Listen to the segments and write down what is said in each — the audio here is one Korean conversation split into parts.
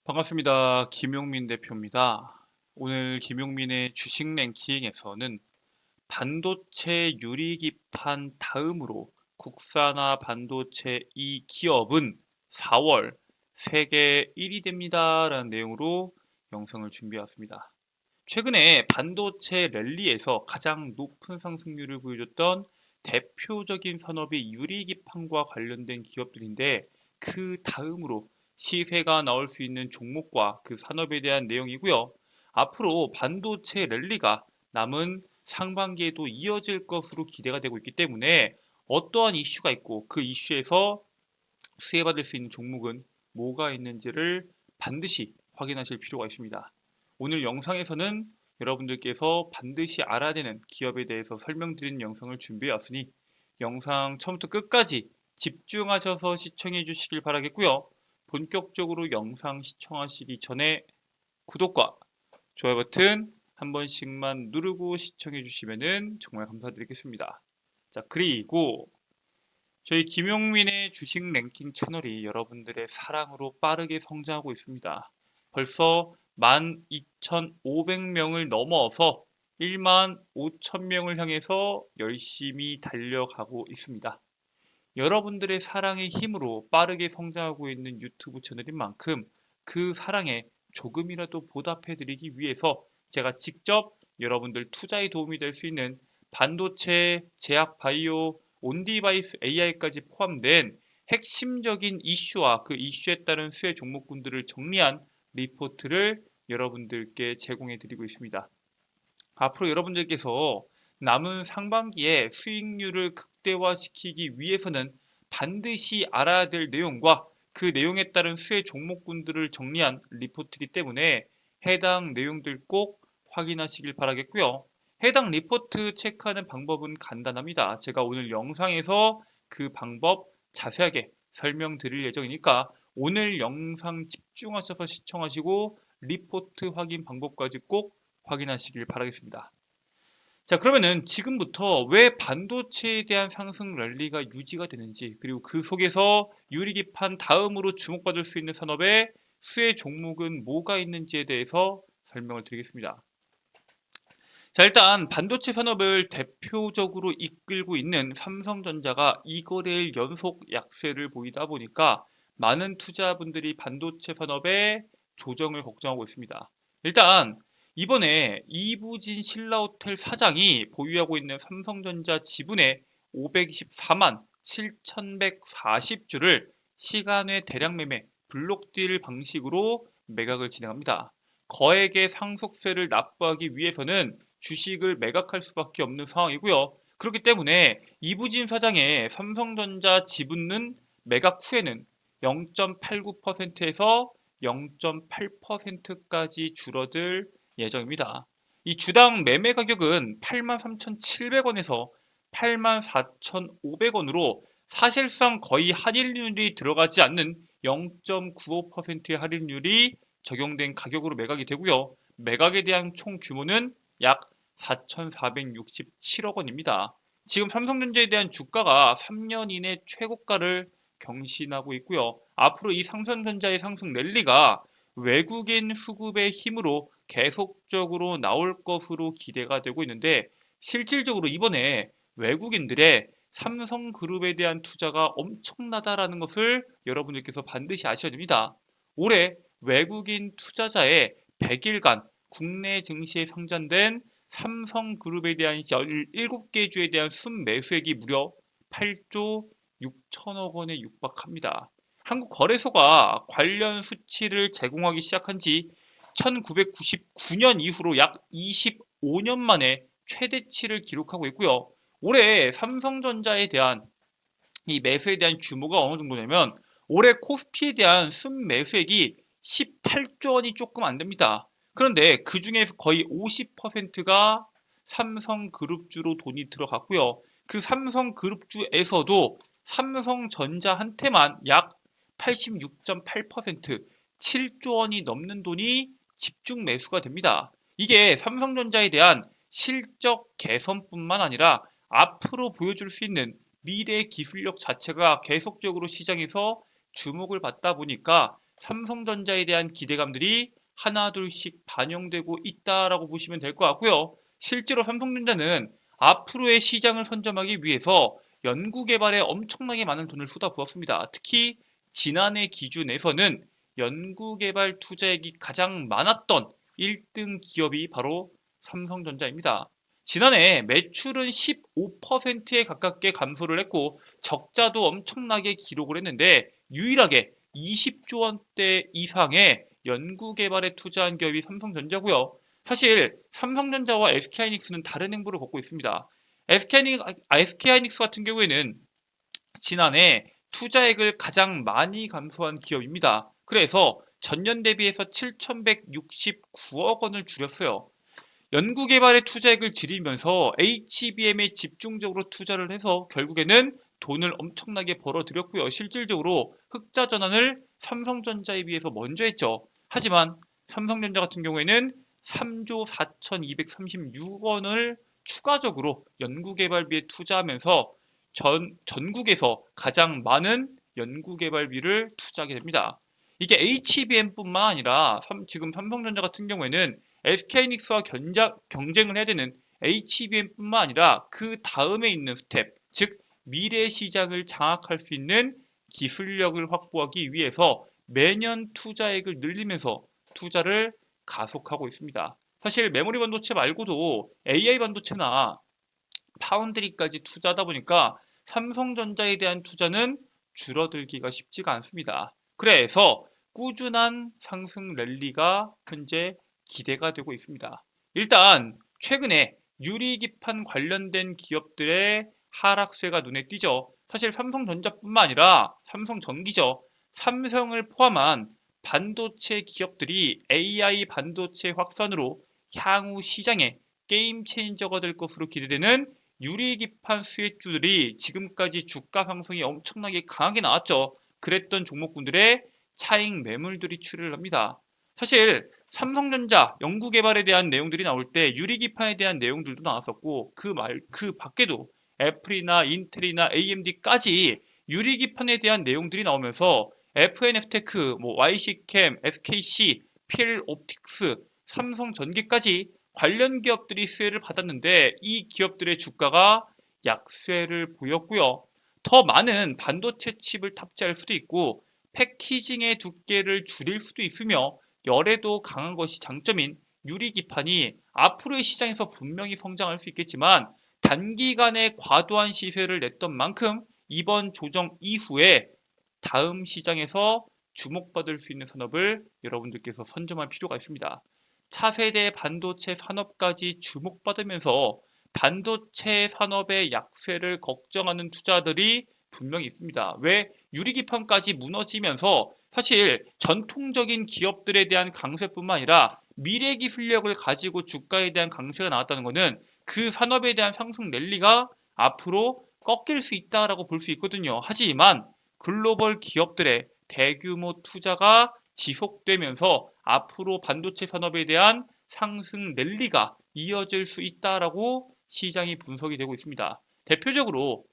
반갑습니다. 김용민 대표입니다. 오늘 김용민의 주식 랭킹에서는 반도체 유리기판 다음으로 국산화 반도체 이 기업은 4월 세계 1위 됩니다라는 내용으로 영상을 준비해왔습니다. 최근에 반도체 랠리에서 가장 높은 상승률을 보여줬던 대표적인 산업이 유리기판과 관련된 기업들인데, 그 다음으로 시세가 나올 수 있는 종목과 그 산업에 대한 내용이고요. 앞으로 반도체 랠리가 남은 상반기에도 이어질 것으로 기대가 되고 있기 때문에 어떠한 이슈가 있고 그 이슈에서 수혜받을 수 있는 종목은 뭐가 있는지를 반드시 확인하실 필요가 있습니다. 오늘 영상에서는 여러분들께서 반드시 알아야 되는 기업에 대해서 설명드리는 영상을 준비해 왔으니 영상 처음부터 끝까지 집중하셔서 시청해 주시길 바라겠고요. 본격적으로 영상 시청하시기 전에 구독과 좋아요 버튼 한 번씩만 누르고 시청해 주시면 정말 감사드리겠습니다. 자, 그리고 저희 김용민의 주식 랭킹 채널이 여러분들의 사랑으로 빠르게 성장하고 있습니다. 벌써 12,500명을 넘어서 15,000명을 향해서 열심히 달려가고 있습니다. 여러분들의 사랑의 힘으로 빠르게 성장하고 있는 유튜브 채널인 만큼 그 사랑에 조금이라도 보답해드리기 위해서 제가 직접 여러분들 투자에 도움이 될 수 있는 반도체, 제약 바이오, 온디바이스 AI까지 포함된 핵심적인 이슈와 그 이슈에 따른 수혜 종목군들을 정리한 리포트를 여러분들께 제공해 드리고 있습니다. 앞으로 여러분들께서 남은 상반기에 수익률을 극대화시키기 위해서는 반드시 알아야 될 내용과 그 내용에 따른 수혜 종목군들을 정리한 리포트이기 때문에 해당 내용들 꼭 확인하시길 바라겠고요. 해당 리포트 체크하는 방법은 간단합니다. 제가 오늘 영상에서 그 방법 자세하게 설명드릴 예정이니까 오늘 영상 집중하셔서 시청하시고 리포트 확인 방법까지 꼭 확인하시길 바라겠습니다. 자, 그러면은 지금부터 왜 반도체에 대한 상승 랠리가 유지가 되는지, 그리고 그 속에서 유리기판 다음으로 주목받을 수 있는 산업의 수혜 종목은 뭐가 있는지에 대해서 설명을 드리겠습니다. 자, 일단 반도체 산업을 대표적으로 이끌고 있는 삼성전자가 2거래일 연속 약세를 보이다 보니까 많은 투자분들이 반도체 산업의 조정을 걱정하고 있습니다. 일단 이번에 이부진 신라호텔 사장이 보유하고 있는 삼성전자 지분의 524만 7,140주를 시간외 대량 매매 블록딜 방식으로 매각을 진행합니다. 거액의 상속세를 납부하기 위해서는 주식을 매각할 수밖에 없는 상황이고요. 그렇기 때문에 이부진 사장의 삼성전자 지분은 매각 후에는 0.89%에서 0.8%까지 줄어들 예정입니다. 이 주당 매매 가격은 83,700원에서 84,500원으로 사실상 거의 할인율이 들어가지 않는 0.95%의 할인율이 적용된 가격으로 매각이 되고요. 매각에 대한 총 규모는 약 4,467억 원입니다. 지금 삼성전자에 대한 주가가 3년 이내 최고가를 경신하고 있고요. 앞으로 이 삼성전자의 상승 랠리가 외국인 수급의 힘으로 계속적으로 나올 것으로 기대가 되고 있는데, 실질적으로 이번에 외국인들의 삼성그룹에 대한 투자가 엄청나다라는 것을 여러분들께서 반드시 아셔야 됩니다. 올해 외국인 투자자의 100일간 국내 증시에 상장된 삼성그룹에 대한 17개 주에 대한 순매수액이 무려 8조 6천억 원에 육박합니다. 한국거래소가 관련 수치를 제공하기 시작한 지 1999년 이후로 약 25년 만에 최대치를 기록하고 있고요. 올해 삼성전자에 대한 이 매수에 대한 규모가 어느 정도냐면 올해 코스피에 대한 순매수액이 18조 원이 조금 안 됩니다. 그런데 그 중에서 거의 50%가 삼성그룹주로 돈이 들어갔고요. 그 삼성그룹주에서도 삼성전자한테만 약 86.8%, 7조 원이 넘는 돈이 집중 매수가 됩니다. 이게 삼성전자에 대한 실적 개선뿐만 아니라 앞으로 보여줄 수 있는 미래 기술력 자체가 계속적으로 시장에서 주목을 받다 보니까 삼성전자에 대한 기대감들이 하나둘씩 반영되고 있다라고 보시면 될 것 같고요. 실제로 삼성전자는 앞으로의 시장을 선점하기 위해서 연구개발에 엄청나게 많은 돈을 쏟아부었습니다. 특히 지난해 기준에서는 연구개발 투자액이 가장 많았던 1등 기업이 바로 삼성전자입니다. 지난해 매출은 15%에 가깝게 감소를 했고 적자도 엄청나게 기록을 했는데 유일하게 20조 원대 이상의 연구개발에 투자한 기업이 삼성전자고요. 사실 삼성전자와 SK하이닉스는 다른 행보를 걷고 있습니다. SK하이닉스 같은 경우에는 지난해 투자액을 가장 많이 감소한 기업입니다. 그래서 전년 대비해서 7,169억 원을 줄였어요. 연구개발의 투자액을 줄이면서 HBM에 집중적으로 투자를 해서 결국에는 돈을 엄청나게 벌어들였고요. 실질적으로 흑자 전환을 삼성전자에 비해서 먼저 했죠. 하지만 삼성전자 같은 경우에는 3조 4,236원을 추가적으로 연구개발비에 투자하면서 전국에서 가장 많은 연구개발비를 투자하게 됩니다. 이게 HBM뿐만 아니라 지금 삼성전자 같은 경우에는 SK하이닉스와 경쟁을 해야 되는 HBM뿐만 아니라 그 다음에 있는 스텝, 즉 미래 시장을 장악할 수 있는 기술력을 확보하기 위해서 매년 투자액을 늘리면서 투자를 가속하고 있습니다. 사실 메모리 반도체 말고도 AI 반도체나 파운드리까지 투자하다 보니까 삼성전자에 대한 투자는 줄어들기가 쉽지가 않습니다. 그래서 꾸준한 상승 랠리가 현재 기대가 되고 있습니다. 일단 최근에 유리기판 관련된 기업들의 하락세가 눈에 띄죠. 사실 삼성전자뿐만 아니라 삼성전기죠. 삼성을 포함한 반도체 기업들이 AI 반도체 확산으로 향후 시장에 게임 체인저가 될 것으로 기대되는 유리기판 수혜주들이 지금까지 주가 상승이 엄청나게 강하게 나왔죠. 그랬던 종목군들의 차익 매물들이 출현을 합니다. 사실 삼성전자 연구개발에 대한 내용들이 나올 때 유리기판에 대한 내용들도 나왔었고 그 밖에도 애플이나 인텔이나 AMD까지 유리기판에 대한 내용들이 나오면서 FNF테크, YC캠, SKC, 필옵틱스, 삼성전기까지 관련 기업들이 수혜를 받았는데 이 기업들의 주가가 약세를 보였고요. 더 많은 반도체 칩을 탑재할 수도 있고 패키징의 두께를 줄일 수도 있으며 열에도 강한 것이 장점인 유리기판이 앞으로의 시장에서 분명히 성장할 수 있겠지만 단기간에 과도한 시세를 냈던 만큼 이번 조정 이후에 다음 시장에서 주목받을 수 있는 산업을 여러분들께서 선점할 필요가 있습니다. 차세대 반도체 산업까지 주목받으면서 반도체 산업의 약세를 걱정하는 투자들이 분명히 있습니다. 왜? 유리기판까지 무너지면서 사실 전통적인 기업들에 대한 강세뿐만 아니라 미래 기술력을 가지고 주가에 대한 강세가 나왔다는 것은 그 산업에 대한 상승 랠리가 앞으로 꺾일 수 있다라고 볼 수 있거든요. 하지만 글로벌 기업들의 대규모 투자가 지속되면서 앞으로 반도체 산업에 대한 상승 랠리가 이어질 수 있다라고 시장이 분석이 되고 있습니다. 대표적으로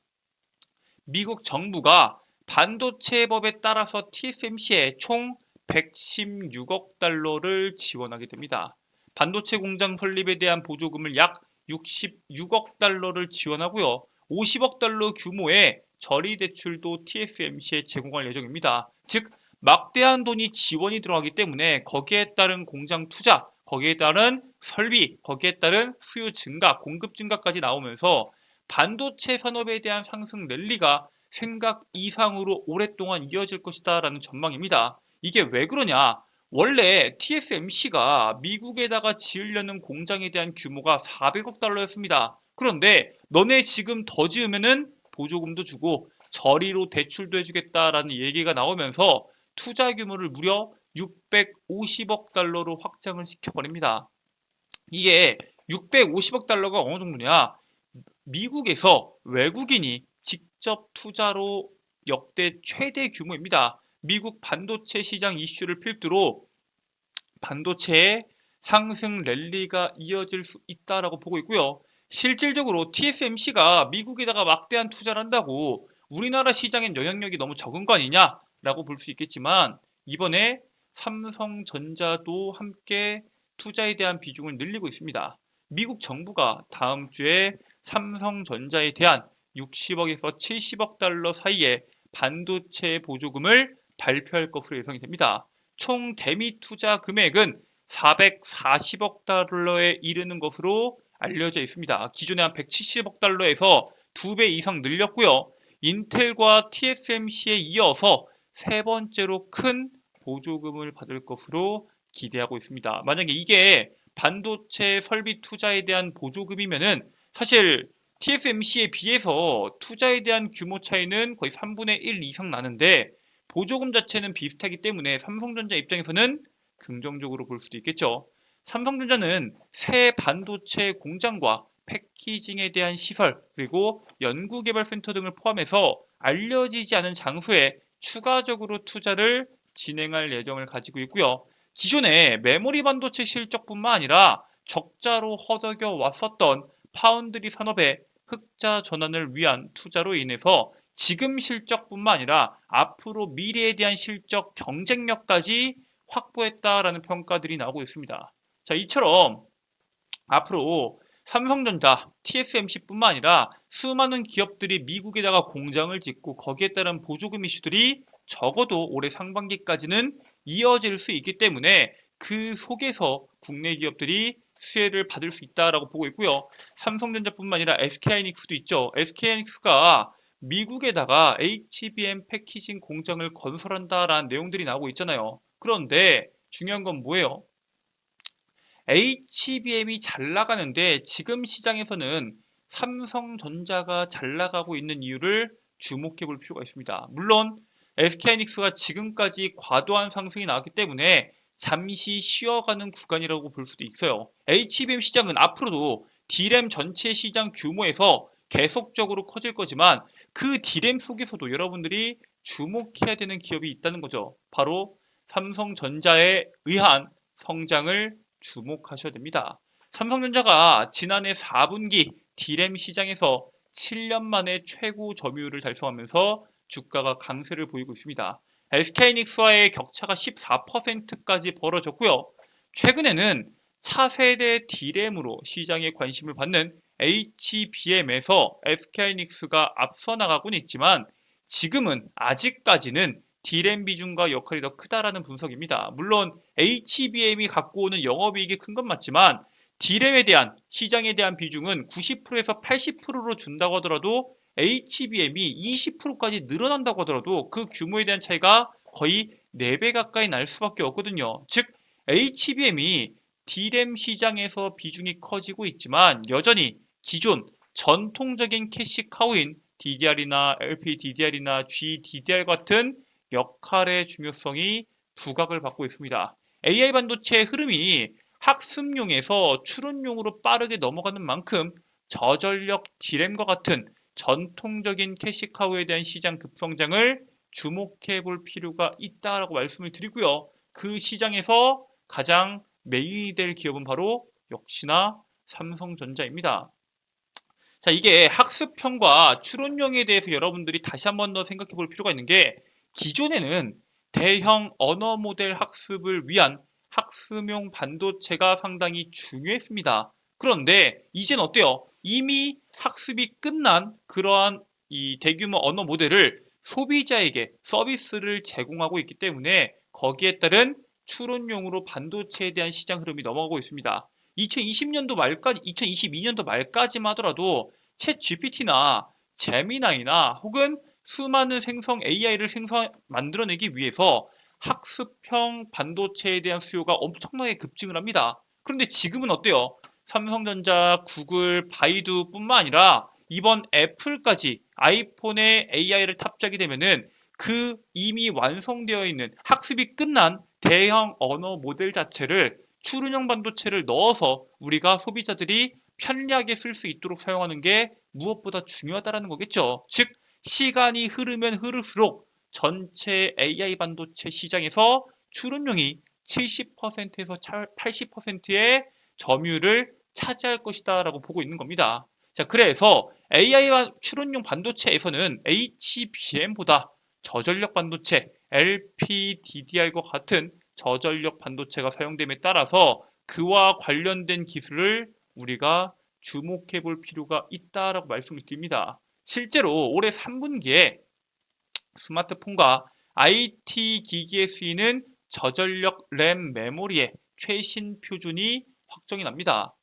미국 정부가 반도체법에 따라서 TSMC에 총 116억 달러를 지원하게 됩니다. 반도체 공장 설립에 대한 보조금을 약 66억 달러를 지원하고요. 50억 달러 규모의 저리 대출도 TSMC에 제공할 예정입니다. 즉 막대한 돈이 지원이 들어가기 때문에 거기에 따른 공장 투자, 거기에 따른 설비, 거기에 따른 수요 증가, 공급 증가까지 나오면서 반도체 산업에 대한 상승 랠리가 생각 이상으로 오랫동안 이어질 것이다 라는 전망입니다. 이게 왜 그러냐? 원래 TSMC가 미국에다가 지으려는 공장에 대한 규모가 400억 달러였습니다. 그런데 너네 지금 더 지으면은 보조금도 주고 저리로 대출도 해주겠다라는 얘기가 나오면서 투자 규모를 무려 650억 달러로 확장을 시켜버립니다. 이게 650억 달러가 어느 정도냐? 미국에서 외국인이 직접 투자로 역대 최대 규모입니다. 미국 반도체 시장 이슈를 필두로 반도체의 상승 랠리가 이어질 수 있다라고 보고 있고요. 실질적으로 TSMC가 미국에다가 막대한 투자를 한다고 우리나라 시장엔 영향력이 너무 적은 거 아니냐라고 볼 수 있겠지만 이번에 삼성전자도 함께 투자에 대한 비중을 늘리고 있습니다. 미국 정부가 다음 주에 삼성전자에 대한 60억에서 70억 달러 사이의 반도체 보조금을 발표할 것으로 예상이 됩니다. 총 대미 투자 금액은 440억 달러에 이르는 것으로 알려져 있습니다. 기존에 한 170억 달러에서 2배 이상 늘렸고요. 인텔과 TSMC에 이어서 세 번째로 큰 보조금을 받을 것으로 기대하고 있습니다. 만약에 이게 반도체 설비 투자에 대한 보조금이면은 사실 TSMC에 비해서 투자에 대한 규모 차이는 거의 3분의 1 이상 나는데 보조금 자체는 비슷하기 때문에 삼성전자 입장에서는 긍정적으로 볼 수도 있겠죠. 삼성전자는 새 반도체 공장과 패키징에 대한 시설 그리고 연구개발센터 등을 포함해서 알려지지 않은 장소에 추가적으로 투자를 진행할 예정을 가지고 있고요. 기존의 메모리 반도체 실적뿐만 아니라 적자로 허덕여 왔었던 파운드리 산업의 흑자 전환을 위한 투자로 인해서 지금 실적뿐만 아니라 앞으로 미래에 대한 실적 경쟁력까지 확보했다라는 평가들이 나오고 있습니다. 자, 이처럼 앞으로 삼성전자, TSMC뿐만 아니라 수많은 기업들이 미국에다가 공장을 짓고 거기에 따른 보조금 이슈들이 적어도 올해 상반기까지는 이어질 수 있기 때문에 그 속에서 국내 기업들이 수혜를 받을 수 있다라고 보고 있고요. 삼성전자뿐만 아니라 SK하이닉스도 있죠. SK하이닉스가 미국에다가 HBM 패키징 공장을 건설한다라는 내용들이 나오고 있잖아요. 그런데 중요한 건 뭐예요? HBM이 잘 나가는데 지금 시장에서는 삼성전자가 잘 나가고 있는 이유를 주목해 볼 필요가 있습니다. 물론 SK하이닉스가 지금까지 과도한 상승이 나왔기 때문에 잠시 쉬어가는 구간이라고 볼 수도 있어요. HBM 시장은 앞으로도 D램 전체 시장 규모에서 계속적으로 커질 거지만 그 D램 속에서도 여러분들이 주목해야 되는 기업이 있다는 거죠. 바로 삼성전자에 의한 성장을 주목하셔야 됩니다. 삼성전자가 지난해 4분기 D램 시장에서 7년 만에 최고 점유율을 달성하면서 주가가 강세를 보이고 있습니다. SK하이닉스와의 격차가 14%까지 벌어졌고요. 최근에는 차세대 D램으로 시장에 관심을 받는 HBM에서 SK하이닉스가 앞서 나가고는 있지만 지금은 아직까지는 D램 비중과 역할이 더 크다라는 분석입니다. 물론 HBM이 갖고 오는 영업이익이 큰 건 맞지만 D램에 대한 시장에 대한 비중은 90%에서 80%로 준다고 하더라도 HBM이 20%까지 늘어난다고 하더라도 그 규모에 대한 차이가 거의 4배 가까이 날 수밖에 없거든요. 즉 HBM이 D램 시장에서 비중이 커지고 있지만 여전히 기존 전통적인 캐시 카우인 DDR이나 LPDDR이나 GDDR 같은 역할의 중요성이 부각을 받고 있습니다. AI 반도체의 흐름이 학습용에서 추론용으로 빠르게 넘어가는 만큼 저전력 D램과 같은 전통적인 캐시카우에 대한 시장 급성장을 주목해 볼 필요가 있다라고 말씀을 드리고요. 그 시장에서 가장 메인이 될 기업은 바로 역시나 삼성전자입니다. 자, 이게 학습형과 추론용에 대해서 여러분들이 다시 한 번 더 생각해 볼 필요가 있는 게 기존에는 대형 언어 모델 학습을 위한 학습용 반도체가 상당히 중요했습니다. 그런데 이젠 어때요? 이미 학습이 끝난 그러한 이 대규모 언어 모델을 소비자에게 서비스를 제공하고 있기 때문에 거기에 따른 추론용으로 반도체에 대한 시장 흐름이 넘어가고 있습니다. 2020년도 말까지, 2022년도 말까지만 하더라도 챗 GPT나 제미나이나 혹은 수많은 생성 AI를 만들어내기 위해서 학습형 반도체에 대한 수요가 엄청나게 급증을 합니다. 그런데 지금은 어때요? 삼성전자, 구글, 바이두뿐만 아니라 이번 애플까지 아이폰에 AI를 탑재하게 되면은 그 이미 완성되어 있는 학습이 끝난 대형 언어 모델 자체를 추론형 반도체를 넣어서 우리가 소비자들이 편리하게 쓸 수 있도록 사용하는 게 무엇보다 중요하다는 거겠죠. 즉 시간이 흐르면 흐를수록 전체 AI 반도체 시장에서 추론용이 70%에서 80%의 점유율을 차지할 것이다 라고 보고 있는 겁니다. 자, 그래서 AI 추론용 반도체에서는 HBM보다 저전력 반도체 LPDDR과 같은 저전력 반도체가 사용됨에 따라서 그와 관련된 기술을 우리가 주목해 볼 필요가 있다라고 말씀을 드립니다. 실제로 올해 3분기에 스마트폰과 IT 기기에 쓰이는 저전력 램 메모리의 최신 표준이 확정이 납니다.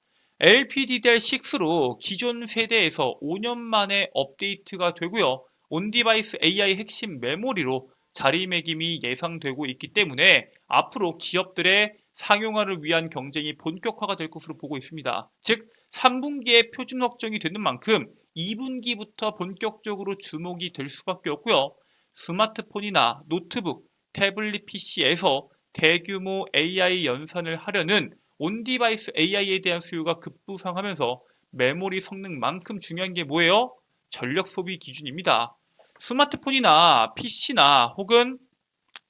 LPDDR6로 기존 세대에서 5년 만에 업데이트가 되고요. 온디바이스 AI 핵심 메모리로 자리매김이 예상되고 있기 때문에 앞으로 기업들의 상용화를 위한 경쟁이 본격화가 될 것으로 보고 있습니다. 즉 3분기에 표준 확정이 되는 만큼 2분기부터 본격적으로 주목이 될 수밖에 없고요. 스마트폰이나 노트북, 태블릿 PC에서 대규모 AI 연산을 하려는 온디바이스 AI에 대한 수요가 급부상하면서 메모리 성능만큼 중요한 게 뭐예요? 전력 소비 기준입니다. 스마트폰이나 PC나 혹은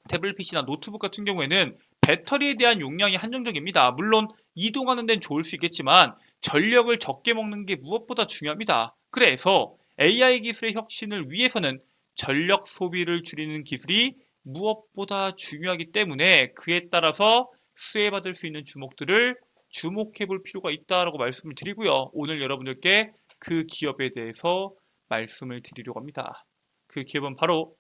태블릿 PC나 노트북 같은 경우에는 배터리에 대한 용량이 한정적입니다. 물론 이동하는 데는 좋을 수 있겠지만 전력을 적게 먹는 게 무엇보다 중요합니다. 그래서 AI 기술의 혁신을 위해서는 전력 소비를 줄이는 기술이 무엇보다 중요하기 때문에 그에 따라서 수혜받을 수 있는 주목들을 주목해 볼 필요가 있다라고 말씀을 드리고요. 오늘 여러분들께 그 기업에 대해서 말씀을 드리려고 합니다. 그 기업은 바로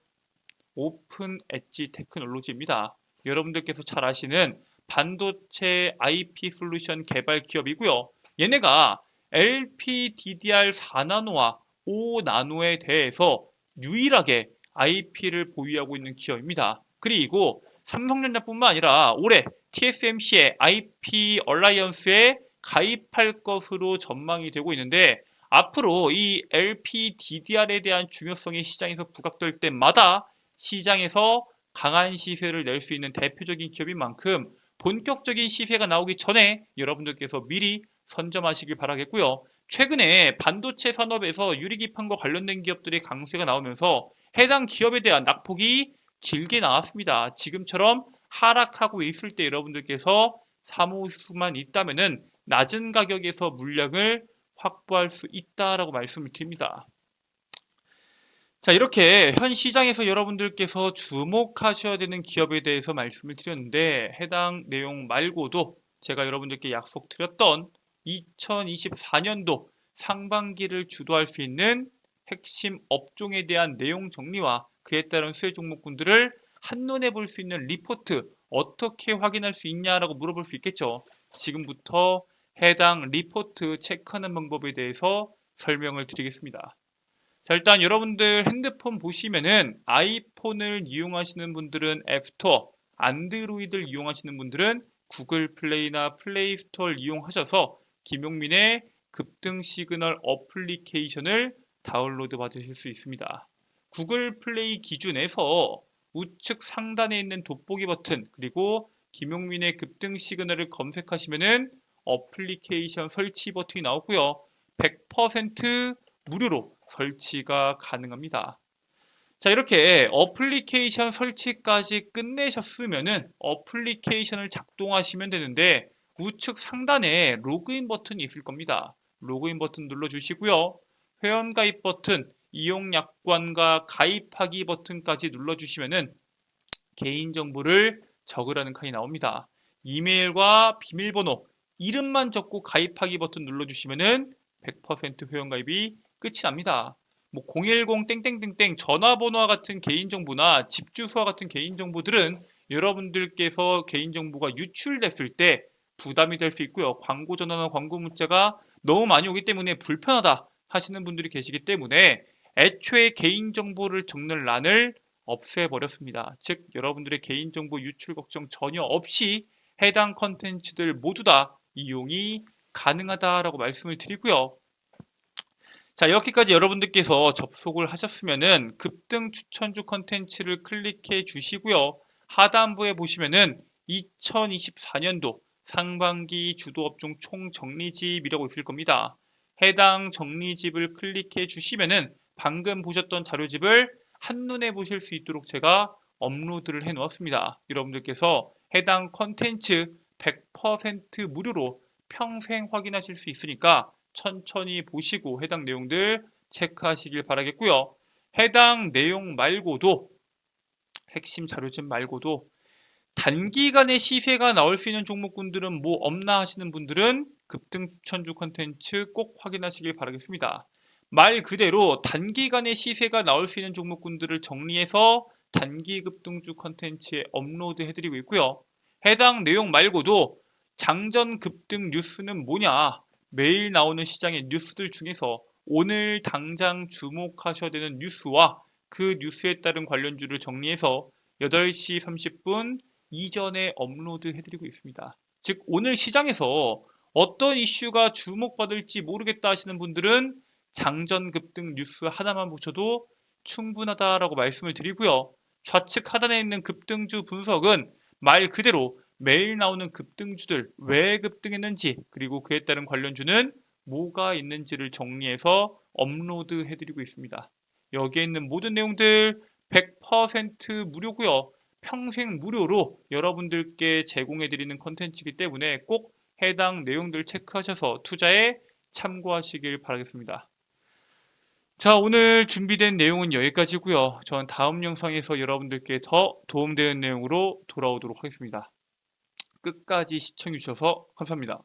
오픈 엣지 테크놀로지입니다. 여러분들께서 잘 아시는 반도체 IP 솔루션 개발 기업이고요. 얘네가 LPDDR 4나노와 5나노에 대해서 유일하게 IP를 보유하고 있는 기업입니다. 그리고 삼성전자뿐만 아니라 올해 TSMC의 IP 얼라이언스에 가입할 것으로 전망이 되고 있는데 앞으로 이 LPDDR에 대한 중요성이 시장에서 부각될 때마다 시장에서 강한 시세를 낼 수 있는 대표적인 기업인 만큼 본격적인 시세가 나오기 전에 여러분들께서 미리 선점하시길 바라겠고요. 최근에 반도체 산업에서 유리기판과 관련된 기업들의 강세가 나오면서 해당 기업에 대한 낙폭이 길게 나왔습니다. 지금처럼 하락하고 있을 때 여러분들께서 사모을 수만 있다면은 낮은 가격에서 물량을 확보할 수 있다라고 말씀을 드립니다. 자, 이렇게 현 시장에서 여러분들께서 주목하셔야 되는 기업에 대해서 말씀을 드렸는데 해당 내용 말고도 제가 여러분들께 약속드렸던 2024년도 상반기를 주도할 수 있는 핵심 업종에 대한 내용 정리와 그에 따른 수혜 종목군들을 한눈에 볼 수 있는 리포트 어떻게 확인할 수 있냐라고 물어볼 수 있겠죠. 지금부터 해당 리포트 체크하는 방법에 대해서 설명을 드리겠습니다. 자, 일단 여러분들 핸드폰 보시면은 아이폰을 이용하시는 분들은 앱스토어, 안드로이드를 이용하시는 분들은 구글 플레이나 플레이 스토어를 이용하셔서 김용민의 급등 시그널 어플리케이션을 다운로드 받으실 수 있습니다. 구글 플레이 기준에서 우측 상단에 있는 돋보기 버튼 그리고 김용민의 급등 시그널을 검색하시면은 어플리케이션 설치 버튼이 나오고요. 100% 무료로 설치가 가능합니다. 자, 이렇게 어플리케이션 설치까지 끝내셨으면은 어플리케이션을 작동하시면 되는데 우측 상단에 로그인 버튼이 있을 겁니다. 로그인 버튼 눌러주시고요. 회원가입 버튼, 이용약관과 가입하기 버튼까지 눌러주시면은 개인정보를 적으라는 칸이 나옵니다. 이메일과 비밀번호, 이름만 적고 가입하기 버튼 눌러주시면은 100% 회원가입이 끝이 납니다. 뭐 010 땡땡땡땡 전화번호와 같은 개인정보나 집 주소와 같은 개인정보들은 여러분들께서 개인정보가 유출됐을 때 부담이 될 수 있고요. 광고 전화나 광고 문자가 너무 많이 오기 때문에 불편하다 하시는 분들이 계시기 때문에 애초에 개인정보를 적는 란을 없애버렸습니다. 즉 여러분들의 개인정보 유출 걱정 전혀 없이 해당 컨텐츠들 모두 다 이용이 가능하다라고 말씀을 드리고요. 자, 이렇게까지 여러분들께서 접속을 하셨으면은 급등 추천주 컨텐츠를 클릭해 주시고요. 하단부에 보시면은 2024년도 상반기 주도업종 총정리집이라고 있을 겁니다. 해당 정리집을 클릭해 주시면은 방금 보셨던 자료집을 한눈에 보실 수 있도록 제가 업로드를 해 놓았습니다. 여러분들께서 해당 컨텐츠 100% 무료로 평생 확인하실 수 있으니까 천천히 보시고 해당 내용들 체크하시길 바라겠고요. 해당 내용 말고도 핵심 자료집 말고도 단기간에 시세가 나올 수 있는 종목군들은 뭐 없나 하시는 분들은 급등 추천주 컨텐츠 꼭 확인하시길 바라겠습니다. 말 그대로 단기간에 시세가 나올 수 있는 종목군들을 정리해서 단기 급등주 컨텐츠에 업로드 해드리고 있고요. 해당 내용 말고도 장전 급등 뉴스는 뭐냐, 매일 나오는 시장의 뉴스들 중에서 오늘 당장 주목하셔야 되는 뉴스와 그 뉴스에 따른 관련주를 정리해서 8시 30분 이전에 업로드 해드리고 있습니다. 즉 오늘 시장에서 어떤 이슈가 주목받을지 모르겠다 하시는 분들은 장전 급등 뉴스 하나만 보셔도 충분하다라고 말씀을 드리고요. 좌측 하단에 있는 급등주 분석은 말 그대로 매일 나오는 급등주들 왜 급등했는지, 그리고 그에 따른 관련주는 뭐가 있는지를 정리해서 업로드 해드리고 있습니다. 여기에 있는 모든 내용들 100% 무료고요. 평생 무료로 여러분들께 제공해드리는 컨텐츠이기 때문에 꼭 해당 내용들 체크하셔서 투자에 참고하시길 바라겠습니다. 자, 오늘 준비된 내용은 여기까지고요. 전 다음 영상에서 여러분들께 더 도움되는 내용으로 돌아오도록 하겠습니다. 끝까지 시청해주셔서 감사합니다.